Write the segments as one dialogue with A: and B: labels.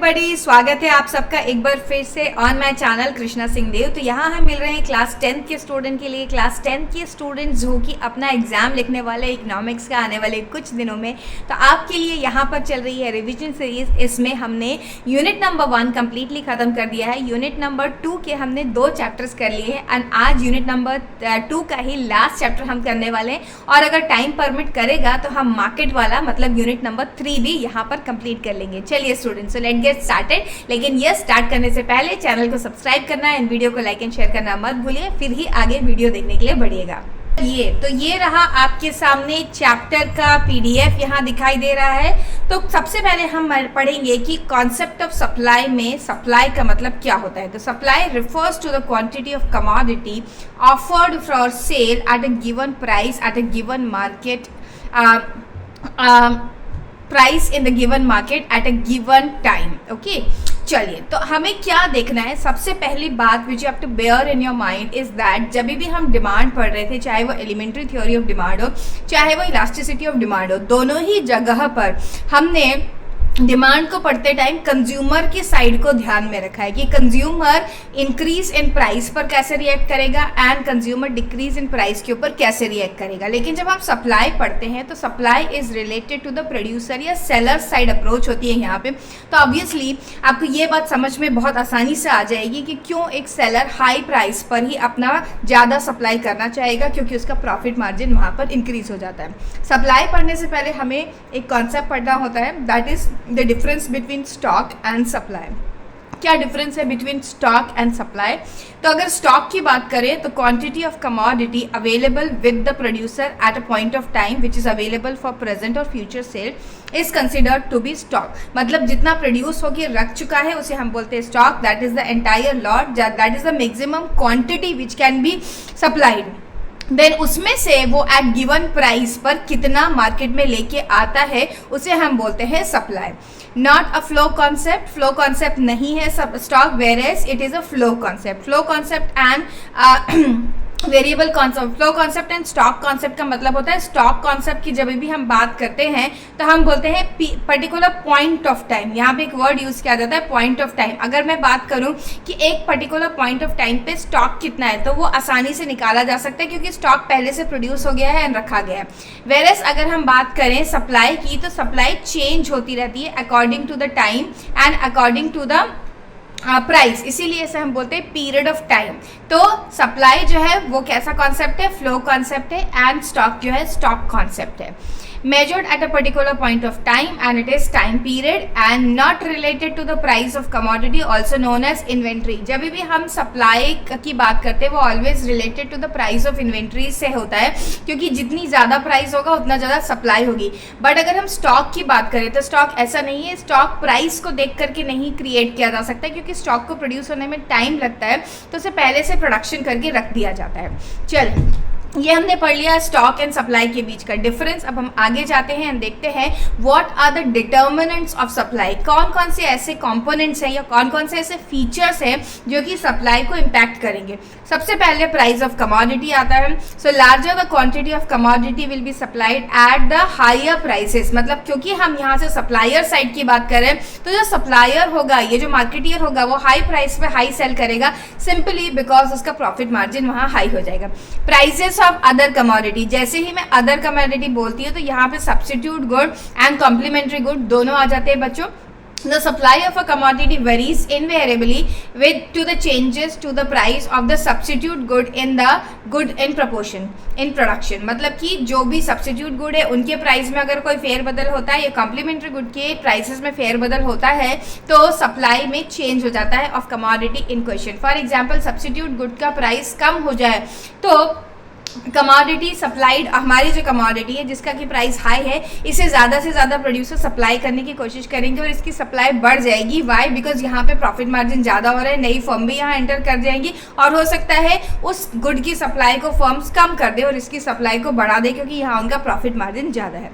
A: Everybody, स्वागत है आप सबका एक बार फिर से on my channel Krishna Singh Dev. तो यहाँ हम मिल रहे हैं क्लास 10th के स्टूडेंट के लिए। क्लास 10th के स्टूडेंट्स जो कि अपना एग्जाम लिखने वाले इकोनॉमिक्स का आने वाले कुछ दिनों में, तो आपके लिए यहाँ पर चल रही है रिविजन सीरीज। इसमें हमने यूनिट नंबर 1 कम्प्लीटली ख़त्म कर दिया है। यूनिट नंबर 2 के हमने 2 चैप्टर्स कर लिए हैं एंड आज यूनिट नंबर 2 का ही लास्ट चैप्टर हम करने वाले हैं। और अगर टाइम परमिट करेगा तो हम मार्केट वाला मतलब यूनिट नंबर 3 भी यहाँ पर कंप्लीट कर लेंगे। चलिए स्टूडेंट्स, लेट गेट स्टार्टेड। लेकिन ये स्टार्ट करने से पहले चैनल को सब्सक्राइब करना है, इन वीडियो को लाइक एंड शेयर करना मत भूलिए, फिर ही आगे वीडियो देखने के लिए बढ़िएगा। ये रहा आपके सामने चैप्टर का पीडीएफ यहाँ दिखाई दे रहा है। तो सबसे पहले हम पढ़ेंगे कि कॉन्सेप्ट ऑफ सप्लाई में सप्लाई का मतलब क्या होता है। तो supply refers to the quantity of commodity offered for sale at a given price at a given market price in the given market at a given time. Okay, चलिए तो हमें क्या देखना है। सबसे पहली बात which you have to bear in your mind is that जब भी हम डिमांड पढ़ रहे थे, चाहे वो एलिमेंट्री थ्योरी ऑफ डिमांड हो, चाहे वो इलास्टिसिटी ऑफ डिमांड हो, दोनों ही जगह पर हमने डिमांड को पढ़ते टाइम कंज्यूमर की साइड को ध्यान में रखा है कि कंज्यूमर इंक्रीज इन प्राइस पर कैसे रिएक्ट करेगा and consumer decrease in price के ऊपर कैसे रिएक्ट करेगा। लेकिन जब हम सप्लाई पढ़ते हैं तो supply is related to the producer या सेलर साइड अप्रोच होती है यहाँ पे। तो ऑब्वियसली आपको ये बात समझ में बहुत आसानी से आ जाएगी कि क्यों एक सेलर हाई प्राइस पर ही अपना ज़्यादा सप्लाई करना चाहेगा, क्योंकि उसका प्रॉफिट मार्जिन वहाँ पर इंक्रीज हो जाता है। सप्लाई पढ़ने से पहले हमें एक कॉन्सेप्ट पढ़ना होता है, that is the difference between stock and supply. क्या डिफरेंस है बिटवीन स्टॉक एंड सप्लाई? तो अगर स्टॉक की बात करें तो quantity of commodity available with the producer at a point of time which is available for present और future sale is considered to be stock. मतलब जितना प्रोड्यूस होकर रख चुका है उसे हम बोलते हैं stock. That is the entire lot, that is the maximum quantity which can be supplied. Then उसमें से वो एट गिवन प्राइस पर कितना मार्केट में लेके आता है उसे हम बोलते हैं supply. Not a flow concept, flow concept नहीं है stock, whereas it is a flow concept. Flow concept and variable concept, flow concept and stock concept का मतलब होता है स्टॉक कॉन्सेप्ट की जब भी हम बात करते हैं तो हम बोलते हैं पर्टिकुलर पॉइंट ऑफ टाइम। यहाँ पे एक वर्ड यूज किया जाता है पॉइंट ऑफ टाइम। अगर मैं बात करूँ कि एक पर्टिकुलर पॉइंट ऑफ टाइम पे स्टॉक कितना है तो वो आसानी से निकाला जा सकता है क्योंकि स्टॉक पहले से प्रोड्यूस हो गया है एंड रखा गया है। वेरएस अगर हम बात करें सप्लाई की तो सप्लाई चेंज होती रहती है according to the time and according to the price, इसीलिए इसे हम बोलते हैं पीरियड ऑफ टाइम। तो सप्लाई जो है वो कैसा कॉन्सेप्ट है? फ्लो कॉन्सेप्ट है एंड स्टॉक जो है स्टॉक कॉन्सेप्ट है। measured at a particular point of time and it is time period and not related to the price of commodity also known as inventory। जब भी हम supply की बात करते हैं वो always related to the price of inventory से होता है, क्योंकि जितनी ज़्यादा प्राइस होगा उतना ज़्यादा सप्लाई होगी। बट अगर हम स्टॉक की बात करें तो स्टॉक ऐसा नहीं है, स्टॉक प्राइस को देख करके नहीं क्रिएट किया जा सकता क्योंकि स्टॉक को प्रोड्यूस होने में टाइम लगता है, तो उसे पहले से प्रोडक्शन करके रख दिया जाता है। चल, ये हमने पढ़ लिया स्टॉक एंड सप्लाई के बीच का डिफरेंस। अब हम आगे जाते हैं, हम देखते हैं what are the determinants of supply. कौन कौन से ऐसे कंपोनेंट्स हैं या कौन कौन से ऐसे फीचर्स हैं जो कि सप्लाई को इम्पैक्ट करेंगे। सबसे पहले प्राइस ऑफ कमोडिटी आता है। So larger the quantity of commodity will be supplied at the higher prices. मतलब क्योंकि हम यहाँ से सप्लायर साइड की बात करें तो जो सप्लायर होगा, ये जो मार्केटियर होगा, वो हाई प्राइस पे हाई सेल करेगा सिंपली बिकॉज उसका प्रॉफिट मार्जिन वहाँ हाई हो जाएगा। प्राइसेस ऑफ अदर कमोडिटी, जैसे ही मैं अदर कमोडिटी बोलती हूँ तो यहाँ पे substitute good and complementary good दोनों आ जाते हैं बच्चों। The supply of a commodity varies invariably with to the changes to the price of the substitute good in the good in proportion in production। मतलब कि जो भी substitute good है उनके प्राइस में अगर कोई फेरबदल होता है या कॉम्प्लीमेंट्री गुड के प्राइसेस में फेरबदल होता है तो सप्लाई में चेंज हो जाता है of commodity in question. For example substitute good का प्राइस कम हो जाए तो कमोडिटी सप्लाइड, हमारी जो कमोडिटी है जिसका कि प्राइस हाई है, इसे ज़्यादा से ज़्यादा प्रोड्यूसर सप्लाई करने की कोशिश करेंगे और इसकी सप्लाई बढ़ जाएगी। वाई? बिकॉज यहाँ पे प्रॉफिट मार्जिन ज़्यादा हो रहा है, नई फर्म भी यहाँ एंटर कर जाएंगी और हो सकता है उस गुड की सप्लाई को फर्म्स कम कर दे और इसकी सप्लाई को बढ़ा दे क्योंकि यहाँ उनका प्रॉफिट मार्जिन ज़्यादा है।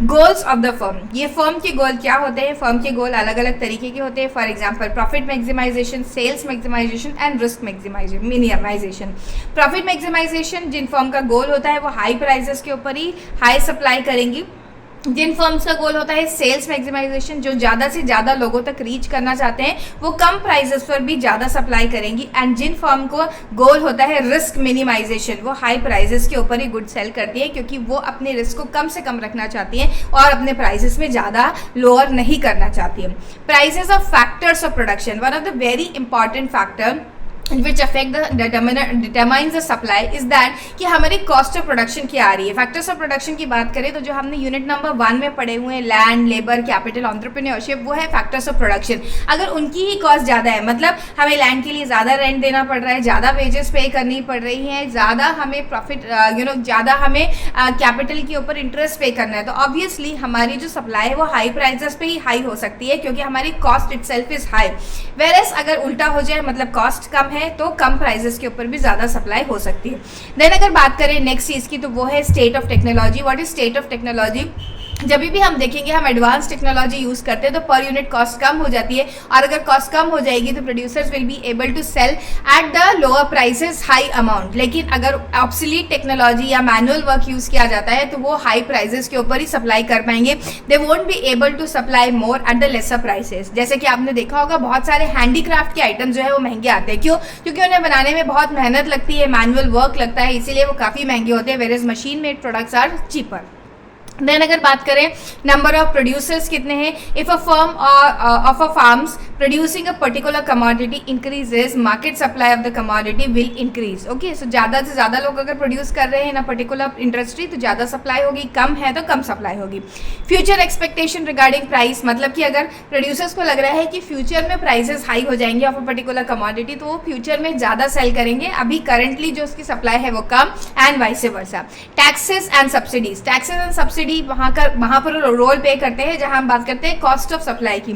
A: गोल्स ऑफ द फर्म, ये फर्म के गोल क्या होते हैं? फर्म के गोल अलग अलग तरीके के होते हैं। For example profit maximization, sales maximization and risk minimization. Profit maximization जिन फर्म का गोल होता है वो हाई प्राइसेस के ऊपर ही हाई सप्लाई करेंगी जिन फर्म्स का गोल होता है सेल्स मैक्सिमाइजेशन, जो ज़्यादा से ज़्यादा लोगों तक रीच करना चाहते हैं वो कम प्राइसेस पर भी ज़्यादा सप्लाई करेंगी। एंड जिन फर्म को गोल होता है रिस्क मिनिमाइजेशन, वो हाई प्राइसेस के ऊपर ही गुड सेल करती है, क्योंकि वो अपने रिस्क को कम से कम रखना चाहती है और अपने प्राइसेस में ज़्यादा लोअर नहीं करना चाहती है। Prices of factors of production, one of the very important factor which affect the determines the supply is that कि हमारी कॉस्ट ऑफ प्रोडक्शन क्या आ रही है। फैक्टर्स ऑफ प्रोडक्शन की बात करें तो जो हमने यूनिट नंबर 1 में पढ़े हुए हैं, लैंड, लेबर, कैपिटल, एंटरप्रेन्योरशिप, वो है फैक्टर्स ऑफ प्रोडक्शन। अगर उनकी ही कॉस्ट ज़्यादा है, मतलब हमें लैंड के लिए ज़्यादा रेंट देना पड़ रहा है, ज़्यादा वेजेस पे करनी पड़ रही हैं, ज़्यादा हमें प्रॉफिट ज़्यादा हमें कैपिटल के ऊपर इंटरेस्ट पे करना है, तो ऑब्वियसली हमारी जो सप्लाई है वो हाई प्राइसेस पे ही हाई हो सकती है, क्योंकि हमारी cost itself is high. Whereas अगर उल्टा हो जाए, मतलब कॉस्ट कम है तो कम प्राइसेस के ऊपर भी ज़्यादा सप्लाई हो सकती है। देन अगर बात करें नेक्स्ट चीज़ की, तो वो है state of technology. What is state of technology? जब भी हम देखेंगे हम एडवांस टेक्नोलॉजी यूज़ करते हैं तो पर यूनिट कॉस्ट कम हो जाती है, और अगर कॉस्ट कम हो जाएगी तो producers will be able to sell at the lower prices high amount. लेकिन अगर ऑब्सोलीट टेक्नोलॉजी या मैनुअल वर्क यूज़ किया जाता है तो वो हाई प्राइसेस के ऊपर ही सप्लाई कर पाएंगे। They won't be able to supply more at the lesser prices. जैसे कि आपने देखा होगा बहुत सारे हैंडीक्राफ्ट के आइटम जो है वो महंगे आते हैं। क्यों? क्योंकि उन्हें बनाने में बहुत मेहनत लगती है, मैनुअल वर्क लगता है, इसीलिए वो काफ़ी महंगे होते हैं। Whereas machine made products are cheaper. Then अगर बात करें नंबर ऑफ प्रोड्यूसर्स कितने हैं, if a firm of a farms producing a particular commodity increases, market supply of the commodity will increase. Okay, so ज़्यादा से ज़्यादा लोग अगर प्रोड्यूस कर रहे हैं ना पर्टिकुलर इंडस्ट्री तो ज़्यादा सप्लाई होगी, कम है तो कम सप्लाई होगी। फ्यूचर एक्सपेक्टेशन रिगार्डिंग प्राइस, मतलब कि अगर प्रोड्यूसर्स को लग रहा है कि फ्यूचर में प्राइसेस हाई हो जाएंगे ऑफ अ पर्टिकुलर कमोडिटी तो वो फ्यूचर में ज़्यादा सेल करेंगे, अभी करंटली जो उसकी सप्लाई है वो कम, and vice versa. Taxes and subsidies, taxes and subsidy वहाँ पर रोल प्ले करते हैं जहाँ हम बात करते हैं कॉस्ट ऑफ सप्लाई की।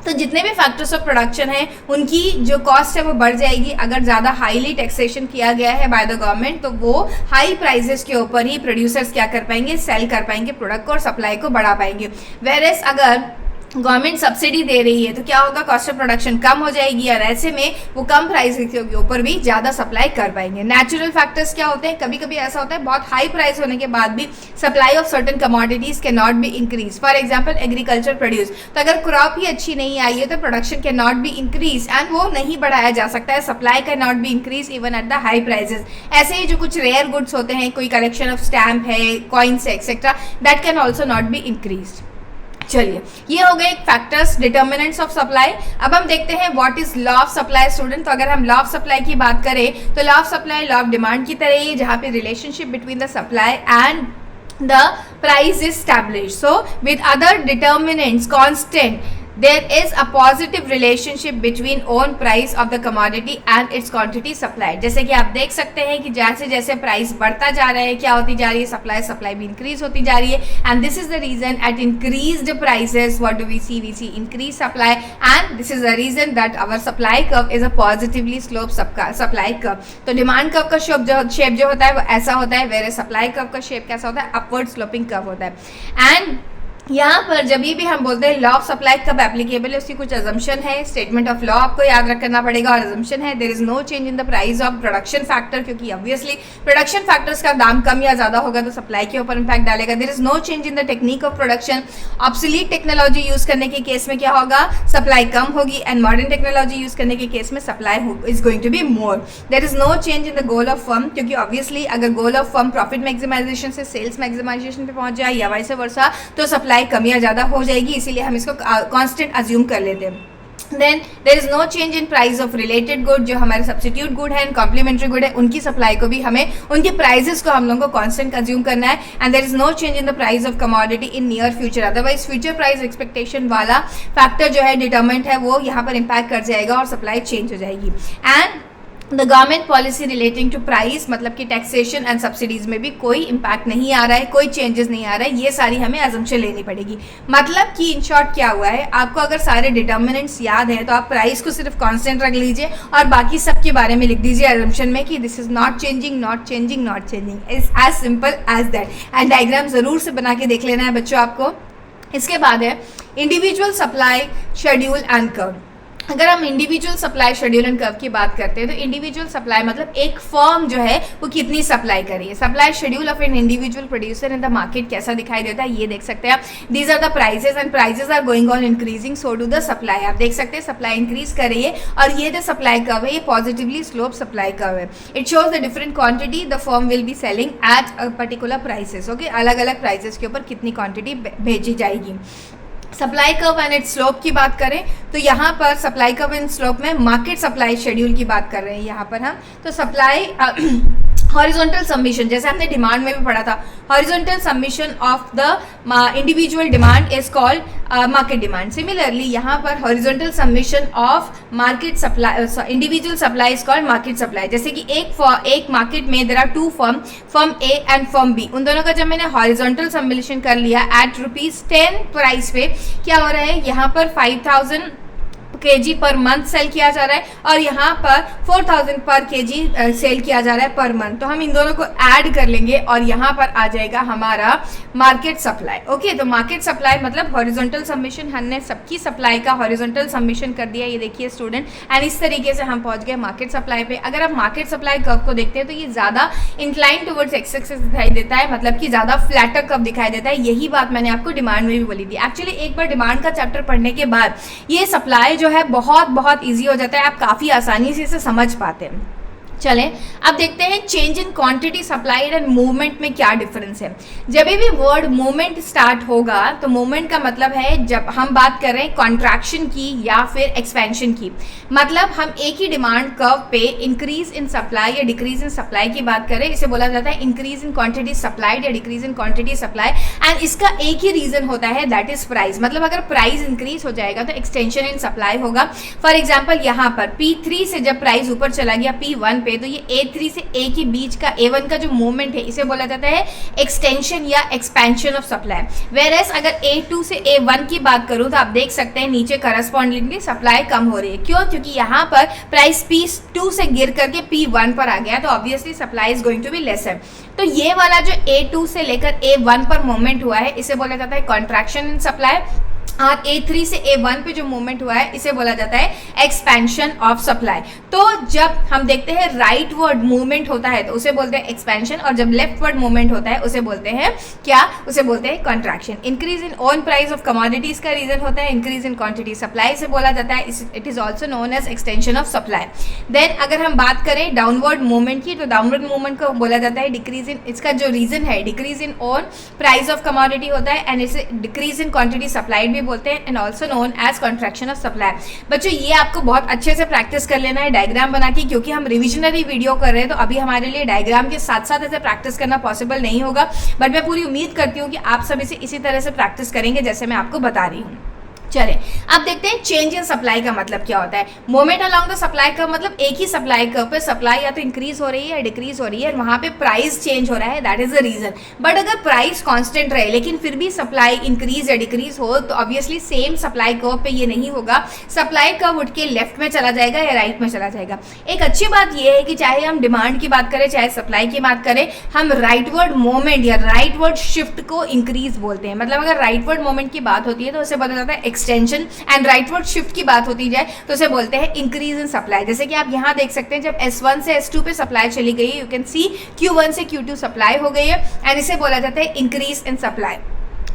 A: तो जितने भी फैक्टर्स ऑफ प्रोडक्शन हैं उनकी जो कॉस्ट है वो बढ़ जाएगी। अगर ज़्यादा हाईली टैक्सेशन किया गया है बाय द गवर्नमेंट तो वो हाई प्राइसेस के ऊपर ही प्रोड्यूसर्स क्या कर पाएंगे, सेल कर पाएंगे प्रोडक्ट को और सप्लाई को बढ़ा पाएंगे। वेयरएज अगर गवर्नमेंट सब्सिडी दे रही है तो क्या होगा, कॉस्ट ऑफ प्रोडक्शन कम हो जाएगी और ऐसे में वो कम प्राइस के ऊपर भी ज़्यादा सप्लाई कर पाएंगे। नेचुरल फैक्टर्स क्या होते हैं, कभी कभी ऐसा होता है बहुत हाई प्राइस होने के बाद भी supply of certain commodities can not be increase. For example agriculture produce, तो अगर क्रॉप ही अच्छी नहीं आई है तो production can not be increase and वो नहीं बढ़ाया जा सकता है, supply can not be increase even at the high prices. ऐसे ही जो कुछ रेयर गुड्स होते हैं, कोई कलेक्शन ऑफ स्टैम्प है, कॉइन्स है etcetera, that can also not be increase. चलिए, ये हो गए फैक्टर्स डिटर्मिनेंट्स ऑफ सप्लाई। अब हम देखते हैं what is law of supply student. तो अगर हम लॉ ऑफ सप्लाई की बात करें तो law of supply law of demand की तरह ही, जहाँ पे relationship between the supply and the price is established. So with other determinants constant, there is a positive relationship between own price of the commodity and its quantity supplied. जैसे कि आप देख सकते हैं कि जैसे जैसे प्राइस बढ़ता जा रहा है क्या होती जा रही है, सप्लाई भी इंक्रीज होती जा रही है, and this is the reason at increased prices what do we see increased supply, and this is the reason that our supply curve is a positively sloped supply curve. तो demand curve का shape जो होता है वो ऐसा होता है, where supply curve का शेप कैसा होता है, अपवर्ड स्लोपिंग कर्व होता है। एंड यहाँ पर जब भी हम बोलते हैं लॉ ऑफ सप्लाई कब एप्लीकेबल है, उसकी कुछ अजम्पशन है, स्टेटमेंट ऑफ लॉ आपको याद रखना पड़ेगा, और अजम्पशन है there is no change in the price of production factor, क्योंकि ऑब्वियसली प्रोडक्शन फैक्टर्स का दाम कम या ज़्यादा होगा तो सप्लाई के ऊपर इम्पैक्ट डालेगा। There is no change in the technique of production, obsolete technology use करने के केस में क्या होगा, सप्लाई कम होगी, एंड मॉडर्न टेक्नोलॉजी यूज़ करने के केस में supply is going to be more. There is no change in the goal of firm, क्योंकि ऑब्वियसली अगर goal of firm profit maximization से सेल्स मैक्सिमाइजेशन पे पहुंच जाए या वाइस वर्सा तो सप्लाई कम या ज़्यादा हो जाएगी, इसीलिए हम इसको कांस्टेंट अज्यूम कर लेते हैं। Then there is no change in price of related good, जो हमारे सब्स्टिट्यूट गुड है, कॉम्प्लीमेंट्री गुड है, उनकी सप्लाई को भी हमें उनके प्राइसेस को हम लोगों को कांस्टेंट अज्यूम करना है। And there is no change in the price of commodity in near future, otherwise future price expectation वाला फैक्टर जो है डिटरमेंट है वो यहाँ पर इम्पैक्ट कर जाएगा और सप्लाई चेंज हो जाएगी। And the government policy relating to price, मतलब कि टैक्सेशन एंड सब्सिडीज में भी कोई इम्पैक्ट नहीं आ रहा है, कोई चेंजेस नहीं आ रहा है, ये सारी हमें अजम्पशन लेनी पड़ेगी। मतलब कि इन शॉर्ट क्या हुआ है, आपको अगर सारे डिटर्मिनेंट्स याद है तो आप प्राइस को सिर्फ कांस्टेंट रख लीजिए और बाकी सब के बारे में लिख दीजिए अजम्पशन में कि this is not changing, not changing, not changing, is as simple as that. And diagram जरूर से बना के देख लेना है बच्चों आपको। इसके बाद है individual supply schedule and curve. अगर हम individual supply schedule and curve की बात करते हैं तो इंडिविजुअल सप्लाई मतलब एक फर्म जो है वो कितनी सप्लाई कर रही है। Supply schedule of an individual producer in the market कैसा दिखाई देता है ये देख सकते हैं आप। These are the prices and prices are going on increasing, so do the supply. आप देख सकते हैं सप्लाई इंक्रीज कर रही है और ये जो सप्लाई कर्व है ये पॉजिटिवली स्लोप सप्लाई कर्व है। It shows the different quantity the firm will be selling at a particular prices. Okay, अलग अलग प्राइसेस के ऊपर कितनी क्वांटिटी भेजी जाएगी। Supply curve and it's slope की बात करें तो यहाँ पर सप्लाई कर्व एंड स्लोप में मार्केट सप्लाई शेड्यूल की बात कर रहे हैं यहाँ पर हम। तो सप्लाई हॉरिजॉन्टल सबमिशन, जैसे हमने डिमांड में भी पढ़ा था, horizontal submission of the individual demand is called market demand. Similarly यहाँ पर horizontal submission of market supply, individual supply is called market supply. जैसे कि एक मार्केट में there are two firm A and firm B, उन दोनों का जब मैंने हॉरिजॉन्टल सबमिशन कर लिया एट ₹10 प्राइस पे, क्या हो रहा है यहाँ पर 5000 kg पर मंथ सेल किया जा रहा है और यहाँ पर 4000 पर kg सेल किया जा रहा है पर मंथ। तो हम इन दोनों को ऐड कर लेंगे और यहाँ पर आ जाएगा हमारा मार्केट सप्लाई। ओके, तो मार्केट सप्लाई मतलब हॉरिजॉन्टल सबमिशन, हमने सबकी सप्लाई का हॉरिजॉन्टल सबमिशन कर दिया, ये देखिए स्टूडेंट, एंड इस तरीके से हम पहुंच गए मार्केट सप्लाई पे। अगर आप मार्केट सप्लाई कर्व को देखते हैं तो ये ज़्यादा इंक्लाइन टुवर्ड्स एक्स एक्सिस दिखाई देता है, मतलब कि ज़्यादा फ्लैटर कर्व दिखाई देता है। यही बात मैंने आपको डिमांड में भी बोली थी। एक्चुअली एक बार डिमांड का चैप्टर पढ़ने के बाद ये सप्लाई जो है बहुत ईजी हो जाता है, आप काफ़ी आसानी से इसे समझ पाते हैं। चलें अब देखते हैं change in quantity supplied and movement में क्या डिफरेंस है। जब भी वर्ड मूवमेंट स्टार्ट होगा तो मूवमेंट का मतलब है जब हम बात कर रहे हैं कॉन्ट्रैक्शन की या फिर एक्सपेंशन की, मतलब हम एक ही डिमांड कर्व पे इंक्रीज इन सप्लाई या डिक्रीज इन सप्लाई की बात करें, इसे बोला जाता है इंक्रीज इन क्वांटिटी सप्लाइड या decrease in quantity supply. And इसका एक ही रीजन होता है, दैट इज प्राइस। मतलब अगर प्राइस इंक्रीज हो जाएगा तो एक्सटेंशन इन सप्लाई होगा। फॉर एग्जाम्पल यहाँ पर P3 से जब प्राइस ऊपर चला गया P1 पे, तो ये A3 से A के बीच का A1 का जो मूवमेंट है इसे बोला जाता है एक्सटेंशन या एक्सपेंशन ऑफ सप्लाई। वेयरएज अगर A2 से A1 की बात करूं तो आप देख सकते हैं नीचे करस्पॉन्डिंगली सप्लाई कम हो रही है। क्यों? क्योंकि यहाँ पर प्राइस P2 से गिर करके P1 पर आ गया, तो obviously supply is going to be lesser. तो ये वाला जो A2 से लेकर A1 पर मूवमेंट हुआ है इसे बोला जाता है कॉन्ट्रैक्शन इन सप्लाई, और A3 से A1 पे जो मूवमेंट हुआ है इसे बोला जाता है एक्सपेंशन ऑफ सप्लाई। तो जब हम देखते हैं राइट वर्ड मूवमेंट होता है तो उसे बोलते हैं एक्सपेंशन, और जब लेफ्ट वर्ड मूवमेंट होता है उसे बोलते हैं क्या? उसे बोलते हैं contraction. Increase in on price of commodities का रीजन होता है इंक्रीज इन क्वांटिटी सप्लाई से बोला जाता है, it is also known as extension of supply. Then अगर हम बात करें डाउनवर्ड मूवमेंट की, तो डाउनवर्ड मूवमेंट को बोला जाता है डिक्रीज इन, इसका जो रीजन है decrease in on price of commodity होता है, एंड इसे डिक्रीज इन क्वांटिटी सप्लाइड भी बोलते हैं, and also known as contraction of supply. बच्चों ये आपको बहुत अच्छे से प्रैक्टिस कर लेना है डायग्राम बना के, क्योंकि हम रिविजनरी वीडियो कर रहे हैं तो अभी हमारे लिए डायग्राम के साथ साथ ऐसे प्रैक्टिस करना पॉसिबल नहीं होगा, बट मैं पूरी उम्मीद करती हूँ कि आप सभी से इसी तरह से प्रैक्टिस करेंगे जैसे मैं आपको बता रही हूँ। चले अब देखते हैं चेंज इन सप्लाई का मतलब क्या होता है। Movement along the supply curve मतलब एक ही सप्लाई कर्व पे सप्लाई या तो इंक्रीज हो रही है या डिक्रीज हो रही है, वहां पे प्राइस चेंज हो रहा है, that is the reason. But अगर प्राइस कांस्टेंट रहे लेकिन फिर भी सप्लाई इंक्रीज या डिक्रीज हो तो ऑब्वियसली सेम सप्लाई कर्व पे ये नहीं होगा, सप्लाई कर्व उठ के लेफ्ट में चला जाएगा या राइट में चला जाएगा। एक अच्छी बात यह है कि चाहे हम डिमांड की बात करें चाहे सप्लाई की बात करें, हम राइटवर्ड मूवमेंट या राइटवर्ड शिफ्ट को इंक्रीज बोलते हैं। मतलब अगर राइटवर्ड मूवमेंट की बात होती है तो उसे बोला जाता है एक्सटेंशन, एंड राइटवर्ड शिफ्ट की बात होती जाए तो उसे बोलते हैं इंक्रीज इन सप्लाई। जैसे कि आप यहाँ देख सकते हैं जब S1 से S2 पे सप्लाई चली गई, यू कैन सी Q1 से Q2 सप्लाई हो गई है, एंड इसे बोला जाता है increase in supply.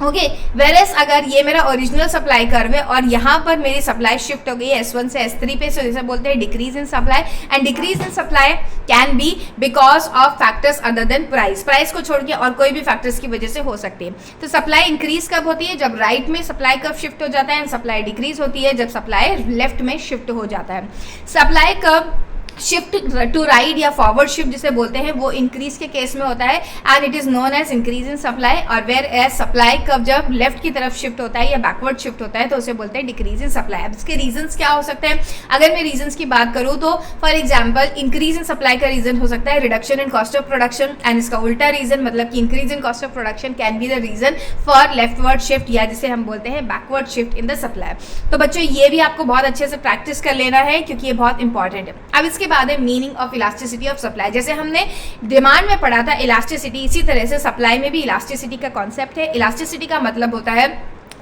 A: Okay, whereas अगर ये मेरा ओरिजिनल सप्लाई कर्व है और यहाँ पर मेरी सप्लाई शिफ्ट हो गई है S1 से S3 पे, सो इसे बोलते हैं decrease in supply. And decrease in supply can be because of factors other than price, price को छोड़ के और कोई भी फैक्टर्स की वजह से हो सकती है। तो सप्लाई इंक्रीज कब होती है? जब राइट में सप्लाई कर्व शिफ्ट हो जाता है, एंड सप्लाई डिक्रीज होती है जब सप्लाई लेफ्ट में शिफ्ट हो जाता है। Supply curve shift to right या फॉरवर्ड शिफ्ट जिसे बोलते हैं वो इंक्रीज के केस में होता है, and it is known as increase in supply. और वेयर एज सप्लाई कर्व जब लेफ्ट की तरफ शिफ्ट होता है या बैकवर्ड शिफ्ट होता है तो उसे बोलते हैं डिक्रीज इन सप्लाई। अब इसके रीजंस क्या हो सकते हैं? अगर मैं रीजंस की बात करूं तो for example increase in supply का रीजन हो सकता है reduction in cost of production, and इसका उल्टा रीजन मतलब कि increase in cost of production can be the reason for leftward shift या जिसे हम बोलते हैं backward shift in the supply. तो बच्चों ये भी आपको बहुत अच्छे से प्रैक्टिस कर लेना है क्योंकि ये बहुत इंपॉर्टेंट है। अब इसके बाद है meaning of elasticity of supply. जैसे हमने डिमांड में पढ़ा था इलास्टिसिटी, इसी तरह से सप्लाई में भी इलास्टिसिटी का कॉन्सेप्ट है। इलास्टिसिटी का मतलब होता है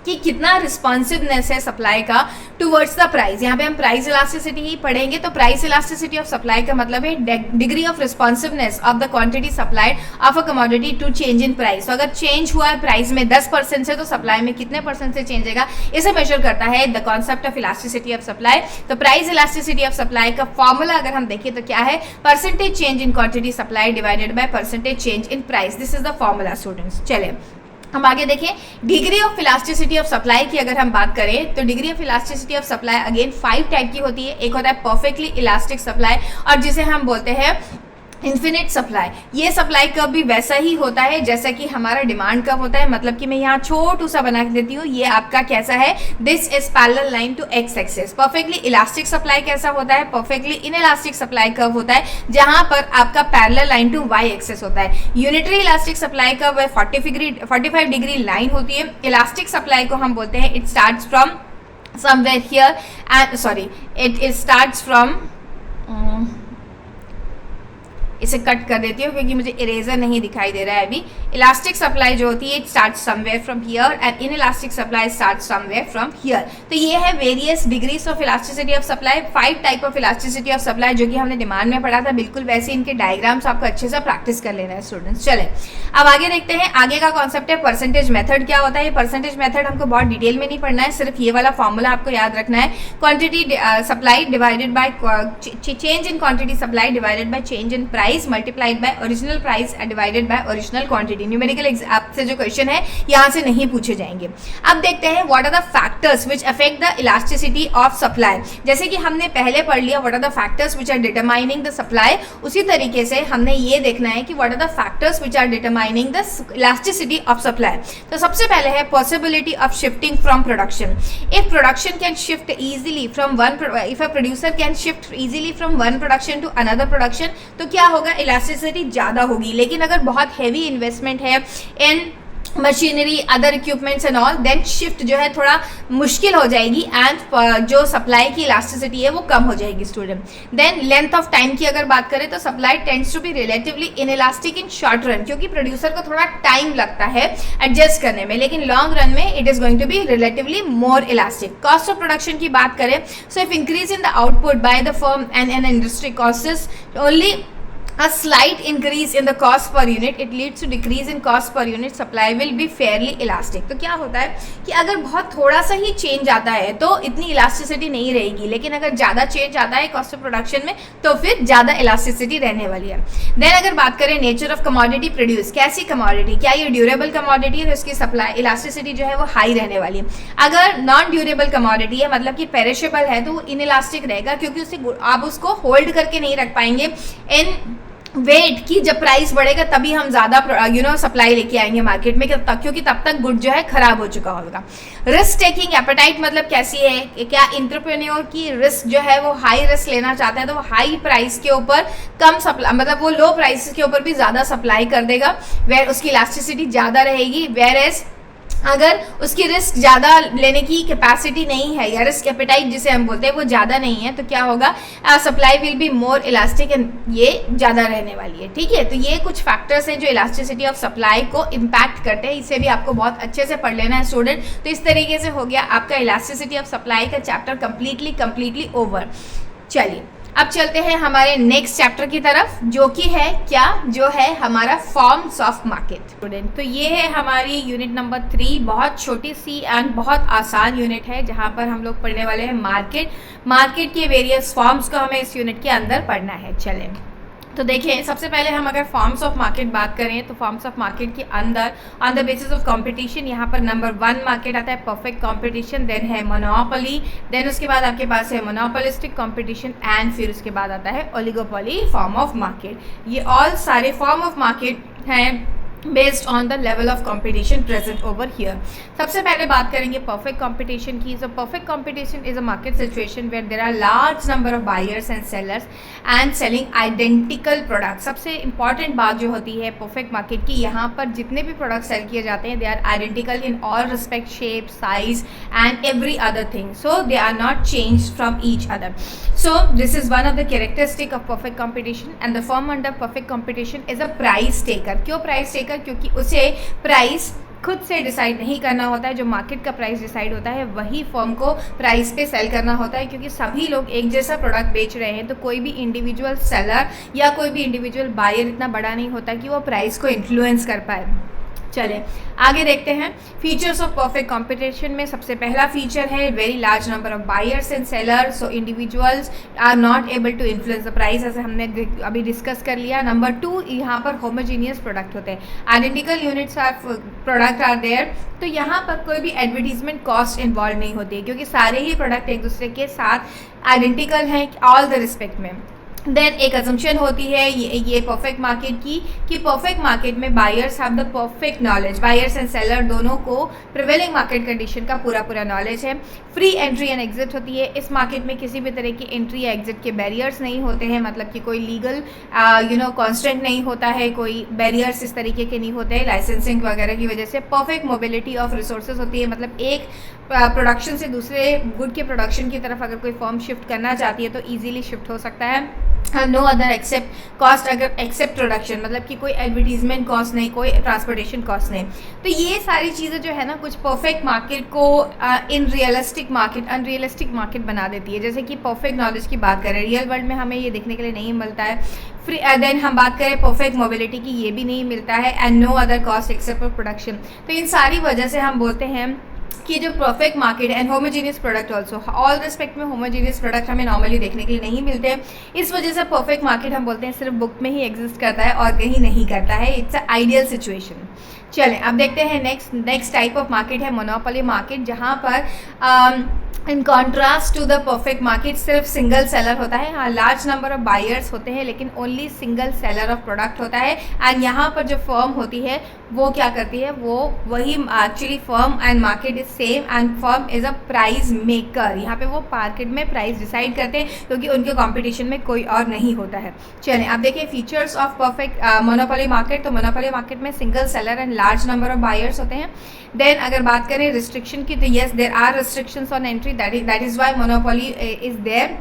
A: कि कितना रिस्पॉन्सिवनेस है सप्लाई का टुवर्ड्स द प्राइस। यहाँ पे हम प्राइस इलास्टिसिटी ही पढ़ेंगे, तो प्राइस इलास्टिसिटी ऑफ सप्लाई का मतलब है degree of responsiveness of the quantity supplied of a commodity to change in price. तो अगर चेंज हुआ है प्राइस में 10% से, तो सप्लाई में कितने % से चेंज होगा, इसे मेजर करता है the concept of elasticity of supply. तो प्राइस इलास्टिसिटी ऑफ सप्लाई का फॉर्मूला अगर हम देखें तो क्या है, percentage change in quantity supply divided by percentage change in price. This is the formula students. चलिए हम आगे देखें, degree of elasticity of supply की अगर हम बात करें तो degree of elasticity of supply again 5 type की होती है। एक होता है परफेक्टली इलास्टिक सप्लाई और जिसे हम बोलते हैं इन्फिनिट सप्लाई। ये सप्लाई कर्व भी वैसा ही होता है जैसा कि हमारा डिमांड कर्व होता है, मतलब कि मैं यहाँ छोटू सा बना के देती हूँ, ये आपका कैसा है, this is parallel line to X axis. Perfectly elastic supply कैसा होता है, परफेक्टली इनइलास्टिक सप्लाई कर्व होता है जहां पर आपका parallel line to Y axis होता है। Unitary elastic supply curve 45 degree line होती है। इलास्टिक सप्लाई को हम बोलते हैं it starts from somewhere here and sorry it starts from, इसे कट कर देती हूँ क्योंकि मुझे इरेजर नहीं दिखाई दे रहा है अभी। इलास्टिक सप्लाई जो होती है it start somewhere from here and in elastic supply start somewhere from here. तो ये है various degrees of elasticity of supply, 5 type of elasticity of supply जो कि हमने डिमांड में पढ़ा था। बिल्कुल वैसे इनके डायग्राम्स आपको अच्छे से प्रैक्टिस कर लेना है स्टूडेंट्स। चले अब आगे देखते हैं, आगे का कॉन्सेप्ट है परसेंटेज मेथड। क्या होता है ये परसेंटेज मेथड, हमको बहुत डिटेल में नहीं पढ़ना है, सिर्फ ये वाला फॉर्मूला आपको याद रखना है। Quantity supply divided by change in quantity supply divided by change in price multiplied by original price divided by original quantity. Numerical आपसे जो क्वेश्चन है यहाँ से नहीं पूछे जाएंगे। अब देखते हैं what are the factors which affect the elasticity of supply. जैसे कि हमने पहले पढ़ लिया what are the factors which are determining the supply, उसी तरीके से हमने ये देखना है कि what are the factors which are determining the elasticity of supply. तो सबसे पहले है possibility of shifting from production. If production can shift easily from one, if a producer can shift easily from one production to another production, तो क्या होगा, elasticity ज़्यादा होगी। लेकिन अगर बहुत हैवी इन्वेस्टमेंट है in machinery other equipments and all, then shift जो है थोड़ा मुश्किल हो जाएगी एंड जो सप्लाई की इलास्टिसिटी है वो कम हो जाएगी student. Then length of time की अगर बात करें तो supply tends to be relatively inelastic in short run, क्योंकि प्रोड्यूसर को थोड़ा टाइम लगता है एडजस्ट करने में, लेकिन लॉन्ग रन में it is going to be relatively more elastic. Cost of production की बात करें, so if increase in the output by the firm and an industry costs only a slight increase in the cost per unit, it leads to decrease in cost per unit, supply will be fairly elastic। तो क्या होता है कि अगर बहुत थोड़ा सा ही change आता है तो इतनी इलास्टिसिटी नहीं रहेगी, लेकिन अगर ज़्यादा चेंज आता है कॉस्ट ऑफ प्रोडक्शन में तो फिर ज़्यादा इलास्टिसिटी रहने वाली है। देन अगर बात करें नेचर ऑफ कमोडिटी प्रोड्यूस, कैसी कमोडिटी, क्या ये ड्यूरेबल कमोडिटी है तो इसकी सप्लाई इलास्टिसिटी जो है वो हाई रहने वाली है। अगर नॉन ड्यूरेबल कमोडिटी है, मतलब कि पेरिशेबल है, तो वो इनइलास्टिक रहेगा, क्योंकि उसे आप उसको होल्ड करके नहीं रख पाएंगे इन वेट की जब प्राइस बढ़ेगा तभी हम ज़्यादा सप्लाई लेके आएंगे मार्केट में, क्योंकि तब तक गुड जो है खराब हो चुका होगा। रिस्क टेकिंग एपेटाइट मतलब कैसी है, क्या एंटरप्रेन्योर की रिस्क जो है वो हाई रिस्क लेना चाहता है तो वो हाई प्राइस के ऊपर कम सप्लाई, मतलब वो लो प्राइस के ऊपर भी ज़्यादा सप्लाई कर देगा, वेयर उसकी इलास्टिसिटी ज़्यादा रहेगी। वेयर एज अगर उसकी रिस्क ज़्यादा लेने की कैपेसिटी नहीं है या रिस्क एपेटाइट जिसे हम बोलते हैं वो ज़्यादा नहीं है, तो क्या होगा, supply will be more elastic and ये ज़्यादा रहने वाली है। ठीक है, तो ये कुछ फैक्टर्स हैं जो इलास्टिसिटी ऑफ सप्लाई को इम्पैक्ट करते हैं, इसे भी आपको बहुत अच्छे से पढ़ लेना है स्टूडेंट। तो इस तरीके से हो गया आपका इलास्टिसिटी ऑफ सप्लाई का चैप्टर कंप्लीटली ओवर। चलिए अब चलते हैं हमारे नेक्स्ट चैप्टर की तरफ, जो कि है क्या, जो है हमारा फॉर्म्स ऑफ मार्केट स्टूडेंट। तो ये है हमारी यूनिट नंबर 3, बहुत छोटी सी एंड बहुत आसान यूनिट है जहां पर हम लोग पढ़ने वाले हैं मार्केट के वेरियस फॉर्म्स को हमें इस यूनिट के अंदर पढ़ना है। चलें तो देखिए, सबसे पहले हम अगर फॉर्म्स ऑफ मार्केट बात करें तो फॉर्म्स ऑफ मार्केट के अंदर on the basis of competition यहाँ पर नंबर 1 मार्केट आता है परफेक्ट कंपटीशन, देन है मोनोपोली, देन उसके बाद आपके पास है मोनोपोलिस्टिक कंपटीशन एंड फिर उसके बाद आता है ओलिगोपोली फॉर्म ऑफ मार्केट। ये ऑल सारे फॉर्म ऑफ मार्केट हैं based on the level of competition present over here। सबसे पहले बात करेंगे perfect competition की। So perfect competition is a market situation where there are large number of buyers and sellers and selling identical products। सबसे important बात जो होती है perfect market की, यहाँ पर जितने भी products sell किए जाते हैं they are identical in all respect, shape, size and every other thing, so they are not changed from each other। So this is one of the characteristic of perfect competition and the firm under perfect competition is a price taker। क्यों price taker? क्योंकि उसे price खुद से decide नहीं करना होता है, जो मार्केट का प्राइस डिसाइड होता है वही फर्म को प्राइस पे सेल करना होता है, क्योंकि सभी लोग एक जैसा प्रोडक्ट बेच रहे हैं। तो कोई भी इंडिविजुअल सेलर या कोई भी इंडिविजुअल बायर इतना बड़ा नहीं होता कि वो प्राइस को इन्फ्लुएंस कर पाए। चलें आगे देखते हैं। फीचर्स ऑफ परफेक्ट कंपटीशन में सबसे पहला फीचर है very large number of buyers and sellers, so individuals are not able to influence the price, ऐसे हमने अभी डिस्कस कर लिया। नंबर 2, यहाँ पर होमोजीनियस प्रोडक्ट होते हैं, identical units of product are there, तो यहाँ पर कोई भी एडवर्टीजमेंट कॉस्ट इन्वॉल्व नहीं होती है, क्योंकि सारे ही प्रोडक्ट एक दूसरे के साथ आइडेंटिकल हैं ऑल द रिस्पेक्ट में। देन एक अजम्पशन होती है ये परफेक्ट मार्केट की कि परफेक्ट मार्केट में buyers have the perfect knowledge, buyers and seller दोनों को प्रिवेलिंग मार्केट कंडीशन का पूरा नॉलेज है। फ्री एंट्री एंड एग्जिट होती है, इस मार्केट में किसी भी तरह की एंट्री या एग्जिट के बैरियर्स नहीं होते हैं, मतलब कि कोई लीगल कॉन्स्टेंट नहीं होता है, कोई बैरियर्स इस तरीके के नहीं होते हैं लाइसेंसिंग वगैरह की वजह से। परफेक्ट मोबिलिटी ऑफ रिसोर्सेज होती है, मतलब एक प्रोडक्शन से दूसरे गुड के प्रोडक्शन की तरफ अगर कोई फर्म शिफ्ट करना चाहती है तो ईजिली शिफ्ट हो सकता है। नो अदर एक्सेप्ट कॉस्ट, अगर एक्सेप्ट प्रोडक्शन मतलब कि कोई एडवर्टीजमेंट कॉस्ट नहीं, कोई ट्रांसपोर्टेशन कॉस्ट नहीं। तो ये सारी चीज़ें जो है ना कुछ परफेक्ट मार्केट को इन रियलिस्टिक मार्केट अनरियलिस्टिक मार्केट बना देती है। जैसे कि परफेक्ट नॉलेज की बात करें, रियल वर्ल्ड में हमें ये देखने के लिए नहीं मिलता है। फ्री देन हम बात करें परफेक्ट मोबिलिटी की, ये भी नहीं मिलता है, and no other cost except for production. तो इन सारी वजह से हम बोलते हैं कि जो perfect market and homogeneous product also, all respect में होमोजीनियस प्रोडक्ट हमें नॉर्मली देखने के लिए नहीं मिलते हैं, इस वजह से परफेक्ट मार्केट हम बोलते हैं सिर्फ बुक में ही एग्जिस्ट करता है और कहीं नहीं करता है। It's a ideal situation. चलें अब देखते हैं नेक्स्ट टाइप ऑफ मार्केट है मोनोपोली मार्केट, जहाँ पर in contrast to the perfect market सिर्फ सिंगल सेलर होता है। हाँ, लार्ज नंबर ऑफ बायर्स होते हैं लेकिन only single seller of product होता है। एंड यहाँ पर जो फर्म होती है वो क्या करती है, वो वही actually firm and market is same and firm is a price maker. यहाँ पे वो मार्केट में प्राइस डिसाइड करते हैं क्योंकि उनके कॉम्पिटिशन में कोई और नहीं होता है। चलें अब देखिए features of perfect monopoly market. तो मोनोपोली मार्केट में single seller and large number of buyers होते हैं। देन अगर बात करें रिस्ट्रिक्शन की, तो yes there are restrictions on entry, that is why monopoly is there.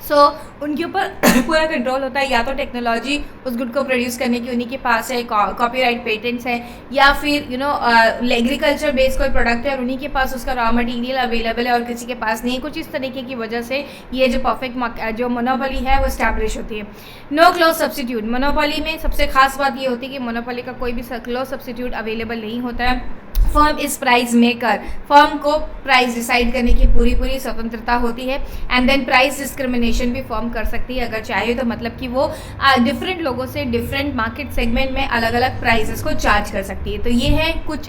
A: So उनके ऊपर पूरा कंट्रोल होता है, या तो टेक्नोलॉजी उस गुड को प्रोड्यूस करने की उन्हीं के पास है, कॉपीराइट पेटेंट्स है, या फिर एग्रीकल्चर बेस्ड कोई प्रोडक्ट है और उन्हीं के पास उसका रॉ मटेरियल अवेलेबल है और किसी के पास नहीं है। कुछ इस तरीके की वजह से ये जो परफेक्ट जो मोनोपोली है वो स्टैब्लिश होती है। नो क्लोज सब्सिट्यूट, मोनोपोली में सबसे खास बात ये होती है कि मोनोपोली का कोई भी क्लोज सब्सिट्यूट अवेलेबल नहीं होता है। Firm is price maker, firm को प्राइस डिसाइड करने की पूरी स्वतंत्रता होती है। एंड देन प्राइस डिस्क्रिमिनेशन भी फर्म कर सकती है अगर चाहे तो, मतलब कि वो डिफरेंट लोगों से डिफरेंट मार्केट सेगमेंट में अलग अलग प्राइसेस को चार्ज कर सकती है। तो ये है कुछ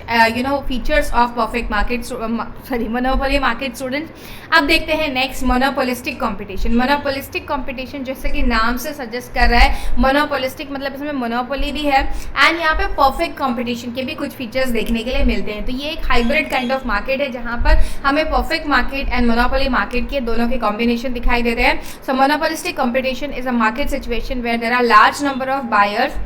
A: features of perfect market monopoly market students. अब देखते हैं next monopolistic competition. Monopolistic competition जैसे कि नाम से सजेस्ट कर रहा है, मोनोपोलिस्टिक मतलब इसमें मोनोपोली भी है एंड यहाँ पे परफेक्ट कॉम्पिटिशन के भी कुछ फीचर्स देखने के लिए मिलते हैं। तो ये एक हाइब्रिड काइंड ऑफ मार्केट है जहां पर हमें perfect market and monopoly market के दोनों के कॉम्बिनेशन दिखाई देते हैं। So monopolistic competition is a market situation where there are large number of buyers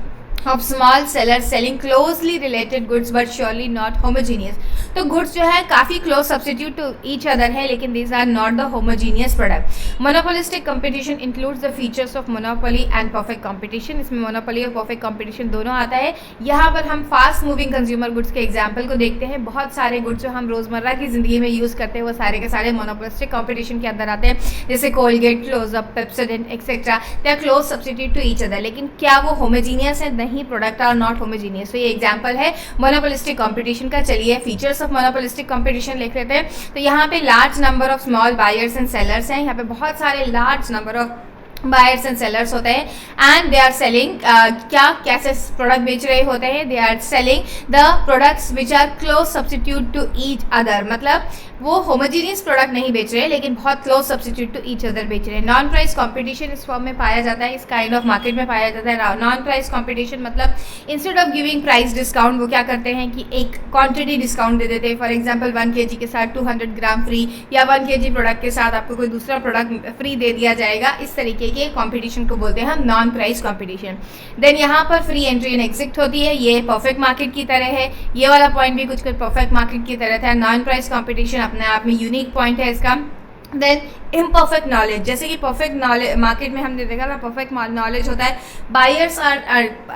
A: of small sellers selling closely related goods but surely not homogeneous। तो goods जो है काफ़ी close substitute to each other है लेकिन these are not the homogeneous product। monopolistic competition includes the features of monopoly and perfect competition। इसमें monopoly और perfect competition दोनों आता है। यहाँ पर हम फास्ट मूविंग कंज्यूमर गुड्स के एग्जाम्पल को देखते हैं। बहुत सारे गुड्स जो हम रोज़मर्रा की ज़िंदगी में यूज़ करते हैं वो सारे के सारे मोनोपोलिस्टिक कंपटीशन के अंदर आते हैं, जैसे Colgate, Closeup, Pepsodent etcetera. They are close substitute to each other, लेकिन क्या वो होमोजीनियस है? नहीं, प्रोडक्ट आर नॉट होमोजीनियस। तो ये एग्जांपल है मोनोपोलिस्टिक कंपटीशन का। चलिए फीचर्स ऑफ मोनोपोलिस्टिक कंपटीशन लिख लेते हैं। तो यहाँ पे large number of small buyers and sellers हैं, यहाँ पे बहुत सारे large number of buyers and sellers होते हैं एंड दे आर सेलिंग कैसे प्रोडक्ट बेच रहे होते हैं, they are selling the products which are close substitute to each other. मतलब वो होमोजीनियस प्रोडक्ट नहीं बेच रहे लेकिन बहुत close substitute to each other बेच रहे हैं। नॉन प्राइस कंपटीशन इस फॉर्म में पाया जाता है, इस काइंड ऑफ मार्केट में पाया जाता है। नॉन प्राइस कंपटीशन मतलब instead of giving price discount वो क्या करते हैं कि एक क्वांटिटी डिस्काउंट दे देते हैं। फॉर एग्जांपल 1 kg के साथ 200 ग्राम फ्री, या 1 kg प्रोडक्ट के साथ आपको कोई दूसरा प्रोडक्ट फ्री दे दिया जाएगा। इस तरीके के कंपटीशन को बोलते हैं हम नॉन प्राइस कंपटीशन। देन यहाँ पर फ्री एंट्री एंड एग्जिट होती है, ये परफेक्ट मार्केट की तरह है। ये वाला पॉइंट भी कुछ परफेक्ट मार्केट की तरह था। नॉन प्राइस कंपटीशन अपने आप में यूनिक पॉइंट है इसका। देन इम्परफेक्ट नॉलेज, जैसे कि परफेक्ट नॉलेज मार्केट में हमने देखा ना, परफेक्ट नॉलेज होता है buyers are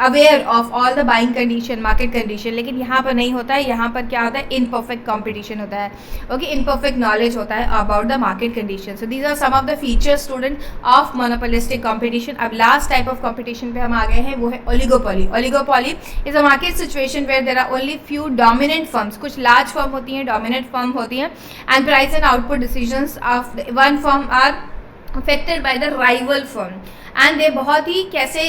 A: aware of all the buying condition, market condition, लेकिन यहाँ पर नहीं होता है। यहाँ पर क्या होता है, इनपरफेक्ट कंपटीशन होता है, ओके, इनपरफेक्ट नॉलेज होता है about the market condition. So these are some of the features student of monopolistic competition. अब लास्ट टाइप ऑफ कंपटीशन पे हम आ गए हैं, वो है oligopoly. Oligopoly is a market situation where there are only few dominant firms, कुछ large firm होती हैं, डोमिनेंट फर्म होती हैं, and price and output decisions of one firm are affected by the rival firm and they बहुत ही कैसे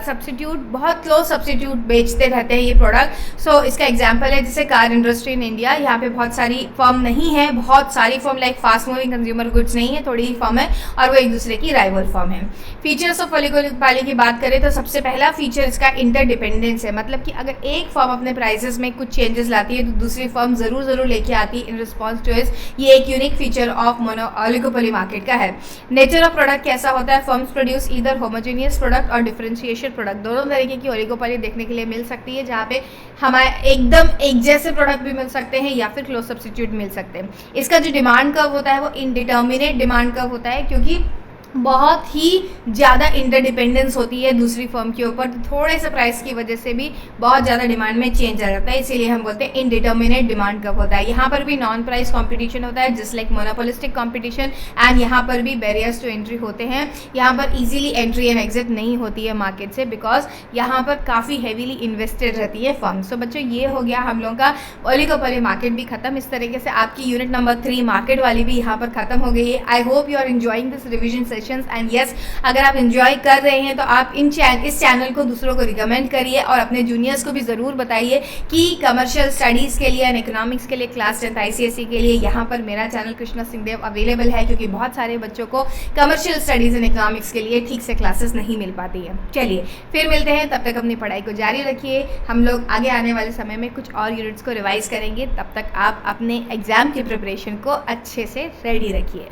A: substitute, बहुत close substitute बेचते रहते हैं ये प्रोडक्ट। सो इसका एग्जांपल है जैसे कार इंडस्ट्री इन इंडिया, यहाँ पे बहुत सारी फर्म नहीं है, बहुत सारी firm like fast moving consumer goods नहीं है, थोड़ी ही फर्म है और वो एक दूसरे की राइवल फर्म है। फीचर्स ऑफ ओलिगोपोली की बात करें तो सबसे पहला फीचर इसका इंटरडिपेंडेंस है, मतलब कि अगर एक फर्म अपने प्राइसेस में कुछ चेंजेस लाती है तो दूसरी फर्म ज़रूर लेके आती है इन रिस्पॉन्स टू इस। ये एक unique feature of oligopoly market का है। नेचर ऑफ प्रोडक्ट कैसा होता है, firms produce either homogeneous product और डिफरेंशिएशन प्रोडक्ट, दोनों तरीके की ओलिगोपोली देखने के लिए मिल सकती है, जहाँ पे हमारे एकदम एक जैसे प्रोडक्ट भी मिल सकते हैं या फिर क्लोज सब्स्टिट्यूट मिल सकते हैं। इसका जो डिमांड कर्व होता है वो इनडिटर्मिनेट डिमांड कर्व होता है, क्योंकि बहुत ही ज़्यादा इंटरडिपेंडेंस होती है दूसरी फर्म के ऊपर, तो थोड़े से प्राइस की वजह से भी बहुत ज़्यादा डिमांड में चेंज आ जाता है, इसीलिए हम बोलते हैं इनडिटर्मिनेट डिमांड कब होता है। यहाँ पर भी नॉन प्राइस कंपटीशन होता है just like monopolistic competition, and यहाँ पर भी बैरियर्स टू एंट्री होते हैं। यहाँ पर इजीली एंट्री एंड एग्जिट नहीं होती है मार्केट से, बिकॉज यहाँ पर काफ़ी हैवीली इन्वेस्टेड रहती है फर्म। सो बच्चों ये हो गया हम लोगों का ओलिगोपोली मार्केट भी खत्म। इस तरीके से आपकी यूनिट नंबर 3 मार्केट वाली भी यहाँ पर खत्म हो गई है। I hope you are enjoying this revision and yes, अगर आप एंजॉय कर रहे हैं तो आप इस चैनल को दूसरों को रिकमेंड करिए और अपने जूनियर्स को भी ज़रूर बताइए कि कमर्शियल स्टडीज़ के लिए एंड इकोनॉमिक्स के लिए, क्लास 10 ICSE के लिए यहाँ पर मेरा चैनल कृष्णा सिंहदेव अवेलेबल है, क्योंकि बहुत सारे बच्चों को कमर्शियल स्टडीज़ एंड इकोनॉमिक्स के लिए ठीक से क्लासेस नहीं मिल पाती है। चलिए फिर मिलते हैं, तब तक अपनी पढ़ाई को जारी रखिए। हम लोग आगे आने वाले समय में कुछ और यूनिट्स को रिवाइज करेंगे, तब तक आप अपने एग्ज़ाम की प्रिपरेशन को अच्छे से रेडी रखिए।